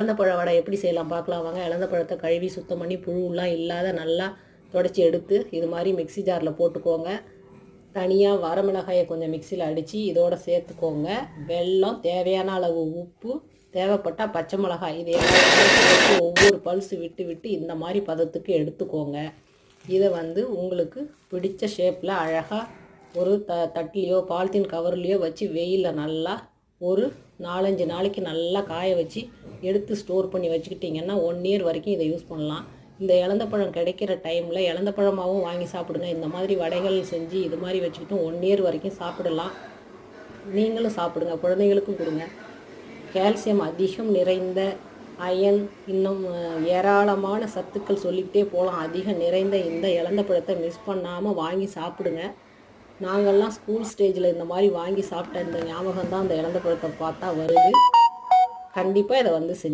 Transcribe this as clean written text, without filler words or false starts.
இலந்த பழ வடை எப்படி செய்யலாம் பார்க்கலாம் வாங்க. இலந்த பழத்தை கழுவி சுத்தம் பண்ணி புழுலாம் இல்லாத நல்லா துடைச்சி எடுத்து இது மாதிரி மிக்சி ஜாரில் போட்டுக்கோங்க. தனியாக வரமிளகாயை கொஞ்சம் மிக்சியில் அடித்து இதோடு சேர்த்துக்கோங்க. வெல்லம், தேவையான அளவு உப்பு, தேவைப்பட்டால் பச்சை மிளகாய், இது எல்லாத்தையும் ஒவ்வொரு பல்ஸு விட்டு விட்டு இந்த மாதிரி பதத்துக்கு எடுத்துக்கோங்க. இதை உங்களுக்கு பிடிச்ச ஷேப்பில் அழகாக ஒரு தட்டிலையோ பாலித்தீன் கவர்லேயோ வச்சு வெயிலில் நல்லா ஒரு 4-5 நாளைக்கு நல்லா காய வச்சு எடுத்து ஸ்டோர் பண்ணி வச்சுக்கிட்டிங்கன்னா 1 இயர் வரைக்கும் இதை யூஸ் பண்ணலாம். இந்த இலந்த பழம் கிடைக்கிற டைமில் இலந்த பழமாகவும் வாங்கி சாப்பிடுங்க. இந்த மாதிரி வடைகள் செஞ்சு இது மாதிரி வச்சுக்கிட்டு 1 இயர் வரைக்கும் சாப்பிடலாம். நீங்களும் சாப்பிடுங்க, குழந்தைகளுக்கும் கொடுங்க. கால்சியம் அதிகம் நிறைந்த, அயன், இன்னும் ஏராளமான சத்துக்கள் சொல்லிக்கிட்டே போகலாம். அதிகம் நிறைந்த இந்த இலந்த பழத்தை மிஸ் பண்ணாமல் வாங்கி சாப்பிடுங்க. நாங்கள்லாம் ஸ்கூல் ஸ்டேஜில் இந்த மாதிரி வாங்கி சாப்பிட்ட இந்த ஞாபகம் தான் அந்த இலந்த பழத்தை பார்த்தா வருது. கண்டிப்பாக இதை செஞ்சு